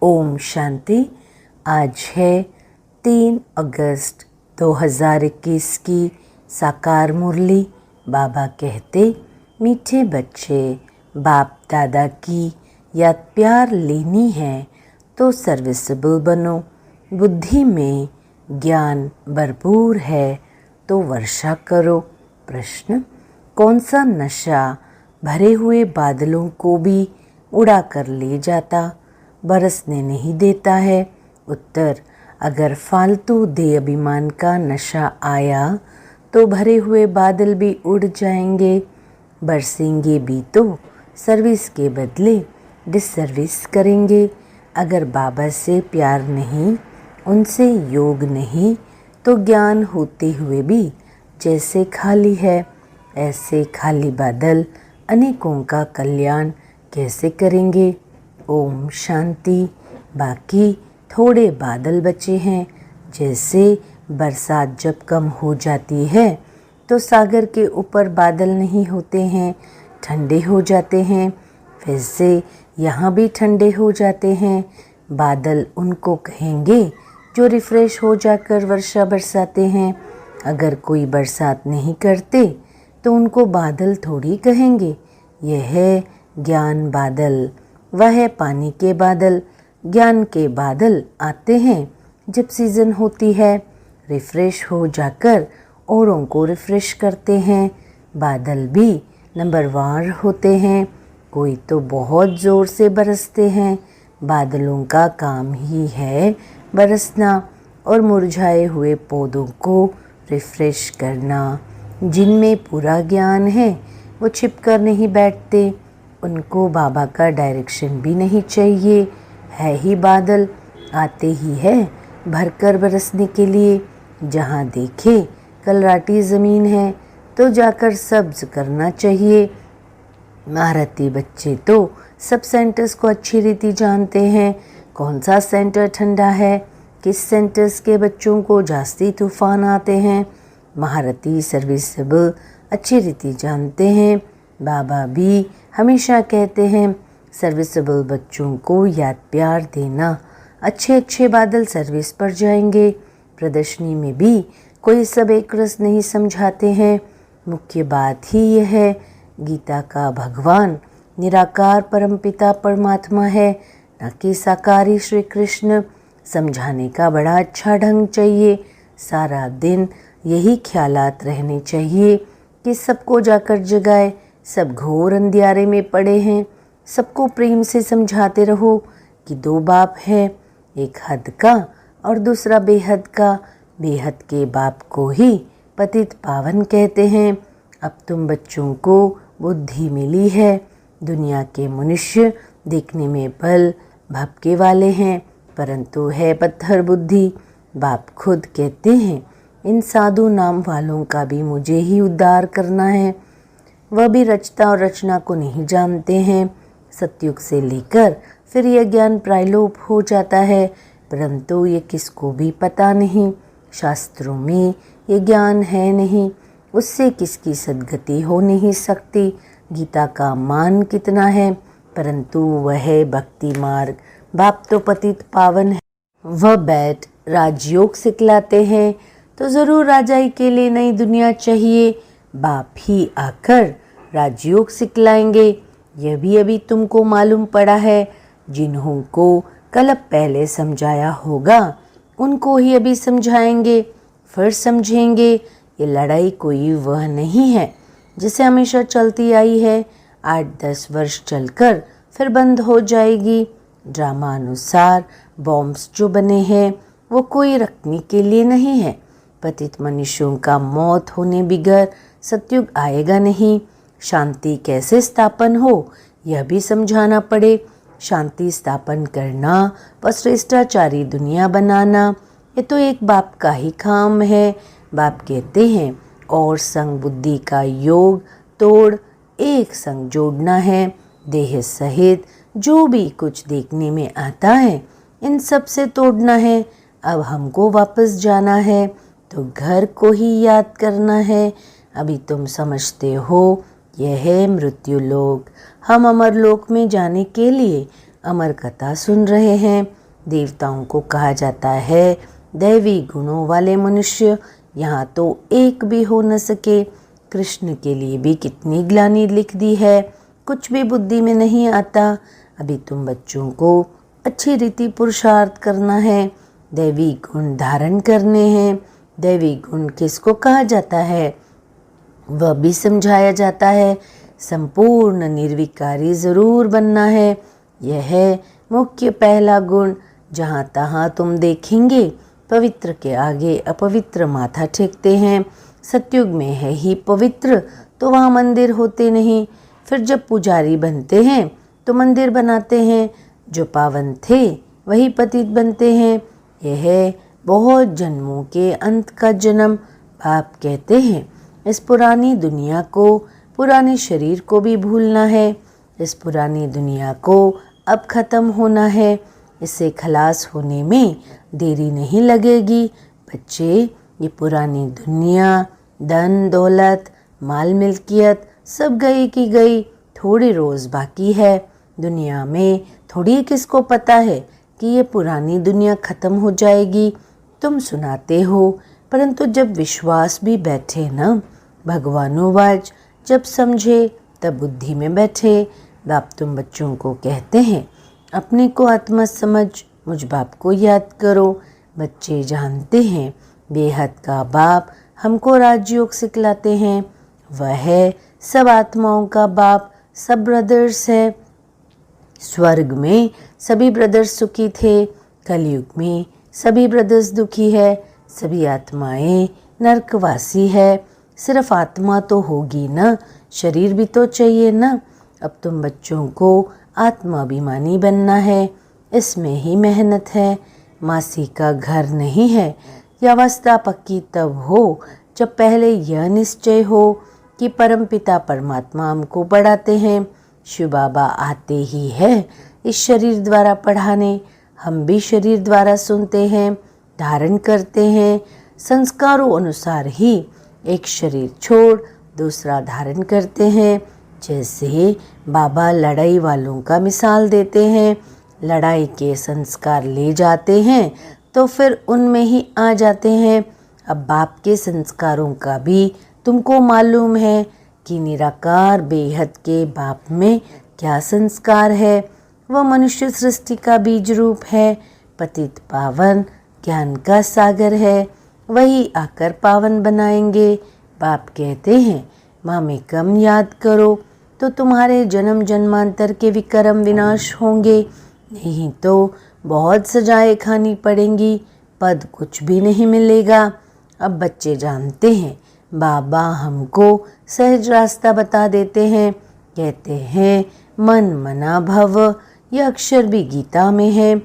ओम शांति। आज है 3 अगस्त 2021 की साकार मुरली। बाबा कहते, मीठे बच्चे, बाप दादा की याद प्यार लेनी है तो सर्विसेबल बनो। बुद्धि में ज्ञान भरपूर है तो वर्षा करो। प्रश्न, कौन सा नशा भरे हुए बादलों को भी उड़ा कर ले जाता, बरसने नहीं देता है? उत्तर, अगर फालतू देह अभिमान का नशा आया तो भरे हुए बादल भी उड़ जाएंगे, बरसेंगे भी तो सर्विस के बदले डिसर्विस करेंगे। अगर बाबा से प्यार नहीं, उनसे योग नहीं, तो ज्ञान होते हुए भी जैसे खाली है, ऐसे खाली बादल अनेकों का कल्याण कैसे करेंगे? ओम शांति। बाकी थोड़े बादल बचे हैं। जैसे बरसात जब कम हो जाती है तो सागर के ऊपर बादल नहीं होते हैं, ठंडे हो जाते हैं, वैसे यहाँ भी ठंडे हो जाते हैं। बादल उनको कहेंगे जो रिफ्रेश हो जाकर वर्षा बरसाते हैं। अगर कोई बरसात नहीं करते तो उनको बादल थोड़ी कहेंगे। यह है ज्ञान बादल, वह है पानी के बादल। ज्ञान के बादल आते हैं जब सीज़न होती है, रिफ्रेश हो जाकर औरों को रिफ्रेश करते हैं। बादल भी नंबरवार होते हैं, कोई तो बहुत ज़ोर से बरसते हैं। बादलों का काम ही है बरसना और मुरझाए हुए पौधों को रिफ्रेश करना। जिनमें पूरा ज्ञान है वो छिपकर नहीं बैठते, उनको बाबा का डायरेक्शन भी नहीं चाहिए। है ही बादल, आते ही है भरकर बरसने के लिए। जहाँ देखे कलराटी ज़मीन है तो जाकर सब्ज करना चाहिए। महारती बच्चे तो सब सेंटर्स को अच्छी रीति जानते हैं। कौन सा सेंटर ठंडा है, किस सेंटर्स के बच्चों को जास्ती तूफान आते हैं। महारती सर्विसेबल अच्छी रीति जानते हैं। बाबा भी हमेशा कहते हैं, सर्विसेबल बच्चों को याद प्यार देना। अच्छे अच्छे बादल सर्विस पर जाएंगे। प्रदर्शनी में भी कोई सब एक रस नहीं समझाते हैं। मुख्य बात ही यह है, गीता का भगवान निराकार परमपिता परमात्मा है, न कि साकारी श्री कृष्ण। समझाने का बड़ा अच्छा ढंग चाहिए। सारा दिन यही ख्यालात रहने चाहिए कि सबको जाकर जगाए। सब घोर अंधियारे में पड़े हैं। सबको प्रेम से समझाते रहो कि 2 बाप है, एक हद का और दूसरा बेहद का। बेहद के बाप को ही पतित पावन कहते हैं। अब तुम बच्चों को बुद्धि मिली है। दुनिया के मनुष्य देखने में बल भपके वाले हैं, परंतु है पत्थर बुद्धि। बाप खुद कहते हैं, इन साधु नाम वालों का भी मुझे ही उद्धार करना है। वह भी रचता और रचना को नहीं जानते हैं। सतयुग से लेकर फिर यह ज्ञान प्रायलोप हो जाता है, परंतु ये किसको भी पता नहीं। शास्त्रों में ये ज्ञान है नहीं, उससे किसकी सद्गति हो नहीं सकती। गीता का मान कितना है, परंतु वह भक्ति मार्ग। बाप तो पतित पावन है, वह बैठ राजयोग सिखलाते हैं, तो ज़रूर राजाई के लिए नई दुनिया चाहिए। बाप ही आकर राजयोग सिखलाएंगे। यह भी अभी तुमको मालूम पड़ा है। जिन्हों को कल पहले समझाया होगा उनको ही अभी समझाएंगे, फिर समझेंगे। ये लड़ाई कोई वह नहीं है जिसे हमेशा चलती आई है। 8-10 वर्ष चलकर फिर बंद हो जाएगी। ड्रामा अनुसार बॉम्ब्स जो बने हैं वो कोई रखने के लिए नहीं है। पतित मनुष्यों का मौत होने बिगर सतयुग आएगा नहीं। शांति कैसे स्थापन हो यह भी समझाना पड़े। शांति स्थापन करना व श्रेष्ठाचारी दुनिया बनाना, ये तो एक बाप का ही काम है। बाप कहते हैं, और संग बुद्धि का योग तोड़ एक संग जोड़ना है। देह सहित जो भी कुछ देखने में आता है इन सब से तोड़ना है। अब हमको वापस जाना है तो घर को ही याद करना है। अभी तुम समझते हो यह है मृत्यु लोक। हम अमर लोक में जाने के लिए अमर कथा सुन रहे हैं। देवताओं को कहा जाता है दैवी गुणों वाले मनुष्य यहाँ तो एक भी हो न सके। कृष्ण के लिए भी कितनी ग्लानि लिख दी है, कुछ भी बुद्धि में नहीं आता। अभी तुम बच्चों को अच्छी रीति पुरुषार्थ करना है, दैवी गुण धारण करने हैं। दैवी गुण किसको कहा जाता है वह भी समझाया जाता है। संपूर्ण निर्विकारी जरूर बनना है, यह है मुख्य पहला गुण। जहाँ तहाँ तुम देखेंगे पवित्र के आगे अपवित्र माथा टेकते हैं। सतयुग में है ही पवित्र तो वहाँ मंदिर होते नहीं, फिर जब पुजारी बनते हैं तो मंदिर बनाते हैं। जो पावन थे वही पतित बनते हैं। यह बहुत जन्मों के अंत का जन्म। बाप कहते हैं इस पुरानी दुनिया को, पुराने शरीर को भी भूलना है। इस पुरानी दुनिया को अब खत्म होना है, इससे खलास होने में देरी नहीं लगेगी। बच्चे, ये पुरानी दुनिया, धन दौलत, माल मिल्कियत सब गई की गई, थोड़ी रोज़ बाकी है। दुनिया में थोड़ी किसको पता है कि ये पुरानी दुनिया खत्म हो जाएगी। तुम सुनाते हो, परंतु जब विश्वास भी बैठे न, भगवानोवाज जब समझे तब बुद्धि में बैठे। बाप तुम बच्चों को कहते हैं अपने को आत्मा समझ, मुझ बाप को याद करो। बच्चे जानते हैं बेहद का बाप हमको राजयोग सिखलाते हैं। वह है सब आत्माओं का बाप, सब ब्रदर्स है। स्वर्ग में सभी ब्रदर्स सुखी थे, कलयुग में सभी ब्रदर्स दुखी है। सभी आत्माएं नरकवासी है। सिर्फ आत्मा तो होगी ना, शरीर भी तो चाहिए ना। अब तुम बच्चों को आत्माभिमानी बनना है, इसमें ही मेहनत है। मासी का घर नहीं है। यह अवस्था पक्की तब हो जब पहले यह निश्चय हो कि परमपिता परमात्मा हमको पढ़ाते हैं। शिव बाबा आते ही है इस शरीर द्वारा पढ़ाने। हम भी शरीर द्वारा सुनते हैं, धारण करते हैं। संस्कारों अनुसार ही एक शरीर छोड़ दूसरा धारण करते हैं। जैसे बाबा लड़ाई वालों का मिसाल देते हैं, लड़ाई के संस्कार ले जाते हैं तो फिर उनमें ही आ जाते हैं। अब बाप के संस्कारों का भी तुमको मालूम है कि निराकार बेहद के बाप में क्या संस्कार है। वह मनुष्य सृष्टि का बीज रूप है, पतित पावन ज्ञान का सागर है। वही आकर पावन बनाएंगे। बाप कहते हैं माँ में कम याद करो तो तुम्हारे जन्म जन्मांतर के विक्रम विनाश होंगे, नहीं तो बहुत सजाएं खानी पड़ेंगी, पद कुछ भी नहीं मिलेगा। अब बच्चे जानते हैं बाबा हमको सहज रास्ता बता देते हैं। कहते हैं मन मना भव, यह अक्षर भी गीता में है,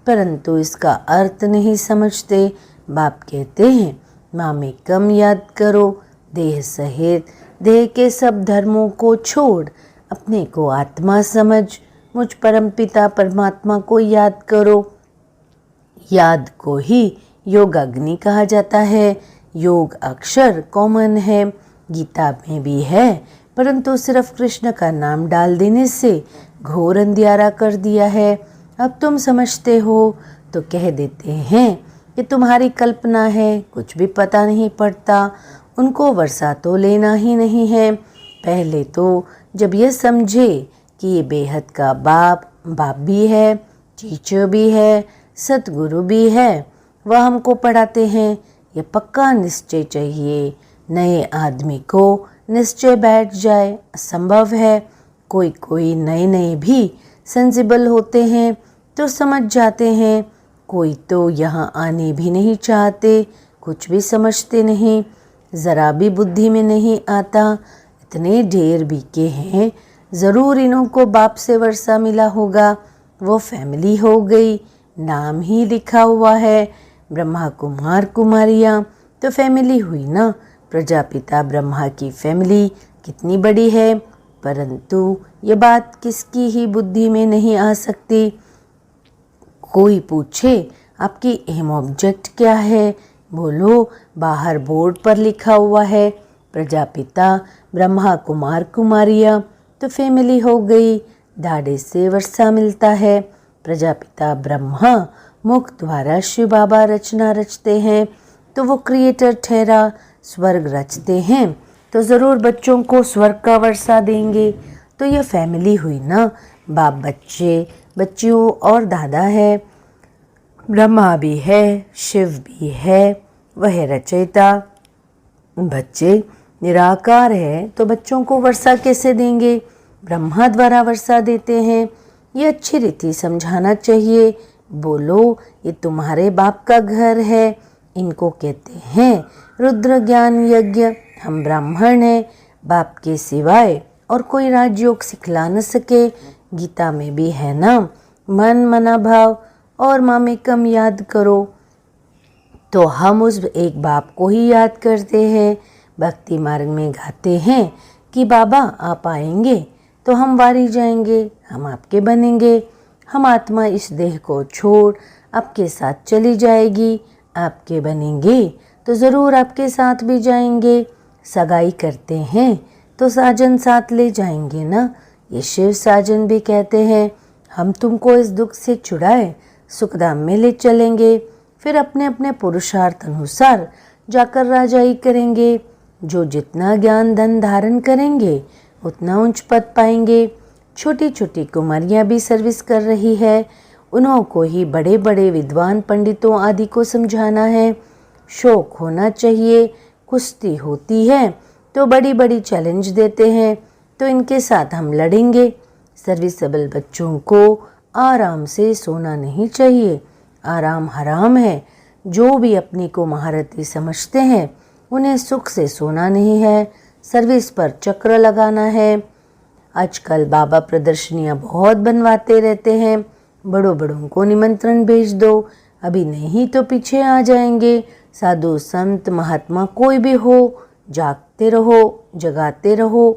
परंतु इसका अर्थ नहीं समझते। बाप कहते हैं माँ में कम याद करो, देह सहित देह के सब धर्मों को छोड़ अपने को आत्मा समझ, मुझ परमपिता परमात्मा को याद करो। याद को ही योग अग्नि कहा जाता है। योग अक्षर कॉमन है, गीता में भी है, परंतु सिर्फ कृष्ण का नाम डाल देने से घोर अंधियारा कर दिया है। अब तुम समझते हो तो कह देते हैं कि तुम्हारी कल्पना है, कुछ भी पता नहीं पड़ता। उनको वर्षा तो लेना ही नहीं है। पहले तो जब यह समझे कि ये बेहद का बाप भी है, टीचर भी है, सतगुरु भी है, वह हमको पढ़ाते हैं, ये पक्का निश्चय चाहिए। नए आदमी को निश्चय बैठ जाए असंभव है। कोई कोई नए नए भी सेंसिबल होते हैं तो समझ जाते हैं, कोई तो यहाँ आने भी नहीं चाहते, कुछ भी समझते नहीं, ज़रा भी बुद्धि में नहीं आता। इतने ढेर बीके हैं, ज़रूर इन्हों को बाप से वर्षा मिला होगा। वो फैमिली हो गई, नाम ही लिखा हुआ है ब्रह्मा कुमार कुमारियाँ, तो फैमिली हुई ना। प्रजापिता ब्रह्मा की फैमिली कितनी बड़ी है, परंतु ये बात किसकी ही बुद्धि में नहीं आ सकती। कोई पूछे आपकी एम ऑब्जेक्ट क्या है, बोलो बाहर बोर्ड पर लिखा हुआ है प्रजापिता ब्रह्मा कुमार कुमारियाँ, तो फैमिली हो गई, दाढ़े से वर्षा मिलता है। प्रजापिता ब्रह्मा मुख द्वारा शिव बाबा रचना रचते हैं, तो वो क्रिएटर ठहरा स्वर्ग रचते हैं, तो ज़रूर बच्चों को स्वर्ग का वर्षा देंगे। तो यह फैमिली हुई ना, बाप बच्चे, बच्चियों और दादा है, ब्रह्मा भी है, शिव भी है, वह रचयिता, बच्चे निराकार है, तो बच्चों को वर्षा कैसे देंगे? ब्रह्मा द्वारा वर्षा देते हैं। ये अच्छी रीति समझाना चाहिए। बोलो, ये तुम्हारे बाप का घर है, इनको कहते हैं रुद्र ज्ञान यज्ञ। हम ब्राह्मण हैं, बाप के सिवाय और कोई राजयोग सिखला न सके। गीता में भी है ना, मन मना भाव और मामेकम याद करो। तो हम उस एक बाप को ही याद करते हैं। भक्ति मार्ग में गाते हैं कि बाबा आप आएंगे तो हम वारी जाएंगे, हम आपके बनेंगे। हम आत्मा इस देह को छोड़ आपके साथ चली जाएगी, आपके बनेंगे तो ज़रूर आपके साथ भी जाएंगे। सगाई करते हैं तो साजन साथ ले जाएंगे ना। ये शिव साजन भी कहते हैं हम तुमको इस दुख से छुड़ाए सुखधाम में ले चलेंगे। फिर अपने अपने पुरुषार्थ अनुसार जाकर राजाई करेंगे। जो जितना ज्ञान धन धारण करेंगे उतना उच्च पद पाएंगे। छोटी छोटी कुमारियाँ भी सर्विस कर रही है, उन्हों को ही बड़े बड़े विद्वान पंडितों आदि को समझाना है। शौक होना चाहिए। कुश्ती होती है तो बड़ी बड़ी चैलेंज देते हैं, तो इनके साथ हम लड़ेंगे। सर्विसेबल बच्चों को आराम से सोना नहीं चाहिए, आराम हराम है। जो भी अपने को महारथी समझते हैं उन्हें सुख से सोना नहीं है, सर्विस पर चक्र लगाना है। आजकल बाबा प्रदर्शनियाँ बहुत बनवाते रहते हैं, बड़ों बड़ों को निमंत्रण भेज दो, अभी नहीं तो पीछे आ जाएंगे। साधु संत महात्मा कोई भी हो, जागते रहो, जगाते रहो,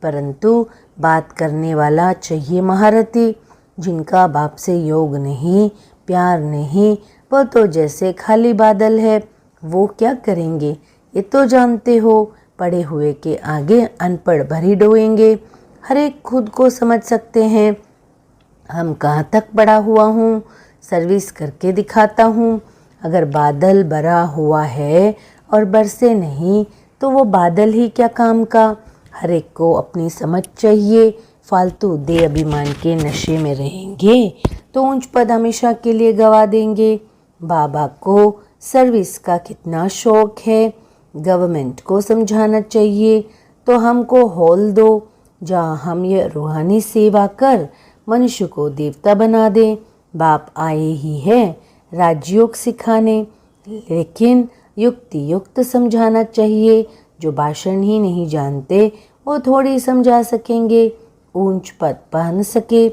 परंतु बात करने वाला चाहिए महारथी। जिनका बाप से योग नहीं, प्यार नहीं, वो तो जैसे खाली बादल है, वो क्या करेंगे ये तो जानते हो। पढ़े हुए के आगे अनपढ़ भरी डोएंगे। हर एक खुद को समझ सकते हैं हम कहाँ तक पढ़ा हुआ हूँ, सर्विस करके दिखाता हूँ। अगर बादल भरा हुआ है और बरसे नहीं तो वो बादल ही क्या काम का। हर एक को अपनी समझ चाहिए। फालतू दे अभिमान के नशे में रहेंगे तो ऊंच पद हमेशा के लिए गवा देंगे। बाबा को सर्विस का कितना शौक है, गवर्नमेंट को समझाना चाहिए। तो हमको हॉल दो जहाँ हम ये रूहानी सेवा कर मनुष्य को देवता बना दें। बाप आए ही है राजयोग सिखाने, लेकिन युक्ति युक्त समझाना चाहिए। जो भाषण ही नहीं जानते वो थोड़ी समझा सकेंगे। ऊंच पद पा न सके,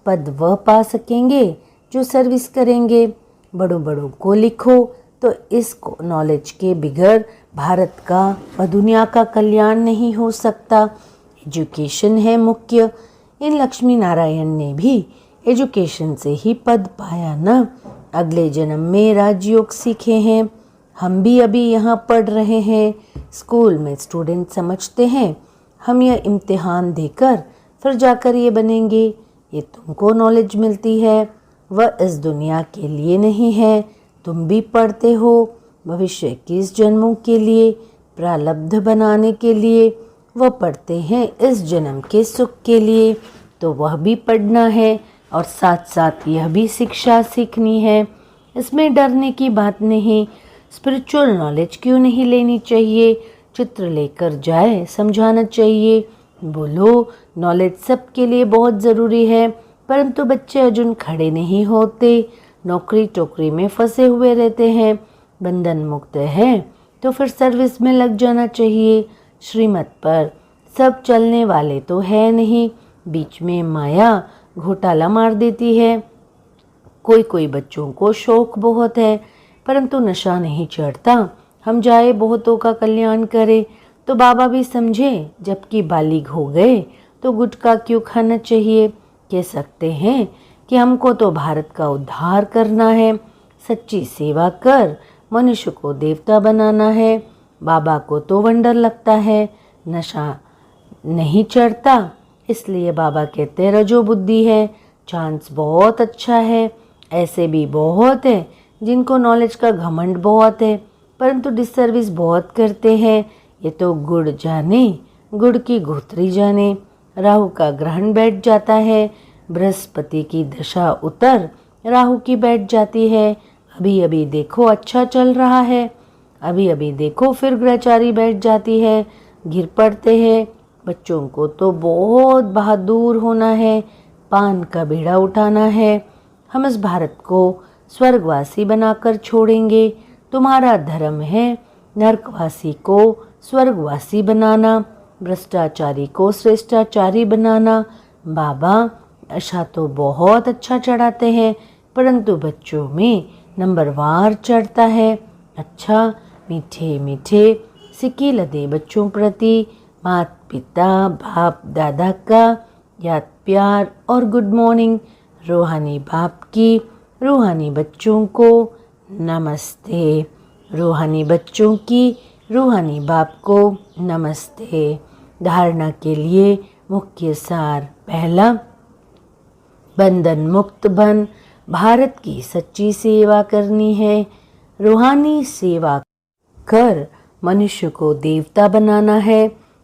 पद वह पा सकेंगे जो सर्विस करेंगे। बड़ों बड़ों को लिखो तो इस नॉलेज के बिगड़ भारत का व दुनिया का कल्याण नहीं हो सकता। एजुकेशन है मुख्य। इन लक्ष्मी नारायण ने भी एजुकेशन से ही पद पाया ना। अगले जन्म में राजयोग सीखे हैं। हम भी अभी यहाँ पढ़ रहे हैं। स्कूल में स्टूडेंट समझते हैं हम यह इम्तिहान देकर फिर जाकर ये बनेंगे। ये तुमको नॉलेज मिलती है, वह इस दुनिया के लिए नहीं है। तुम भी पढ़ते हो भविष्य के इस जन्मों के लिए, प्रारब्ध बनाने के लिए। वह पढ़ते हैं इस जन्म के सुख के लिए, तो वह भी पढ़ना है और साथ साथ यह भी शिक्षा सीखनी है। इसमें डरने की बात नहीं। स्पिरिचुअल नॉलेज क्यों नहीं लेनी चाहिए? चित्र लेकर जाए, समझाना चाहिए। बोलो, नॉलेज सबके लिए बहुत ज़रूरी है, परंतु बच्चे अर्जुन खड़े नहीं होते, नौकरी टोकरी में फंसे हुए रहते हैं। बंधन मुक्त है तो फिर सर्विस में लग जाना चाहिए। श्रीमत पर सब चलने वाले तो है नहीं, बीच में माया घोटाला मार देती है। कोई कोई बच्चों को शौक बहुत है परंतु नशा नहीं चढ़ता। हम जाए बहुतों का कल्याण करें तो बाबा भी समझे, जबकि बालिग हो गए तो गुटखा क्यों खाना चाहिए। कह सकते हैं कि हमको तो भारत का उद्धार करना है, सच्ची सेवा कर मनुष्य को देवता बनाना है। बाबा को तो वंडर लगता है, नशा नहीं चढ़ता, इसलिए बाबा कहते रजो बुद्धि है, चांस बहुत अच्छा है। ऐसे भी बहुत हैं जिनको नॉलेज का घमंड बहुत है परंतु डिसर्विस बहुत करते हैं। ये तो गुड़ जाने गुड़ की घुतरी जाने। राहु का ग्रहण बैठ जाता है, बृहस्पति की दशा उतर राहु की बैठ जाती है। अभी अभी देखो अच्छा चल रहा है, अभी अभी देखो फिर ग्रहचारी बैठ जाती है, गिर पड़ते हैं। बच्चों को तो बहुत बहादुर होना है, पान का बीड़ा उठाना है। हम इस भारत को स्वर्गवासी बनाकर छोड़ेंगे। तुम्हारा धर्म है नरकवासी को स्वर्गवासी बनाना, भ्रष्टाचारी को श्रेष्ठाचारी बनाना। बाबा नशा तो बहुत अच्छा चढ़ाते हैं परंतु बच्चों में नंबरवार चढ़ता है। अच्छा मीठे मीठे सिक्के लदे बच्चों प्रति माता पिता बाप दादा का याद प्यार और गुड मॉर्निंग। रूहानी बाप की रूहानी बच्चों को नमस्ते। रूहानी बच्चों की रूहानी बाप को नमस्ते। धारणा के लिए मुख्य सार। पहला, बंधन मुक्त बन भारत की सच्ची सेवा करनी है। रूहानी सेवा कर मनुष्य को देवता बनाना है।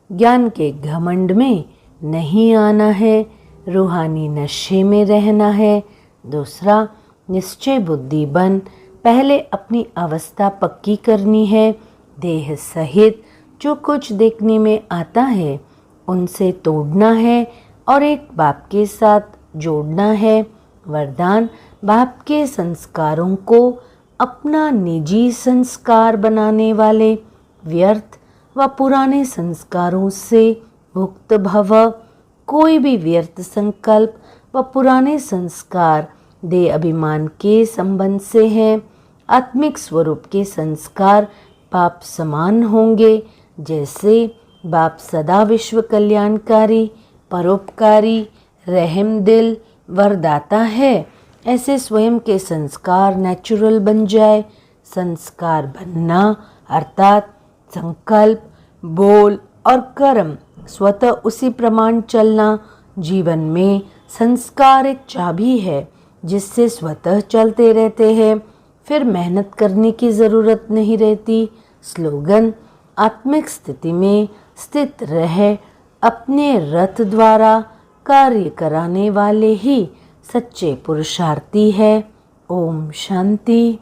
ज्ञान के घमंड में नहीं आना है, रूहानी नशे में रहना है। दूसरा, निश्चय बुद्धि बन पहले अपनी अवस्था पक्की करनी है। देह सहित जो कुछ देखने में आता है उनसे तोड़ना है और एक बाप के साथ जोड़ना है। वरदान, बाप के संस्कारों को अपना निजी संस्कार बनाने वाले, व्यर्थ व पुराने संस्कारों से मुक्त भव। कोई भी व्यर्थ संकल्प व पुराने संस्कार देह अभिमान के संबंध से हैं। आत्मिक स्वरूप के संस्कार बाप समान होंगे। जैसे बाप सदा विश्व कल्याणकारी, परोपकारी, रहम दिल, वरदाता है, ऐसे स्वयं के संस्कार नेचुरल बन जाए। संस्कार बनना अर्थात संकल्प, बोल और कर्म स्वतः उसी प्रमाण चलना। जीवन में संस्कार एक चाबी है जिससे स्वतः चलते रहते हैं, फिर मेहनत करने की ज़रूरत नहीं रहती। स्लोगन, आत्मिक स्थिति में स्थित रह अपने रथ द्वारा कार्य कराने वाले ही सच्चे पुरुषार्थी है। ओम शांति।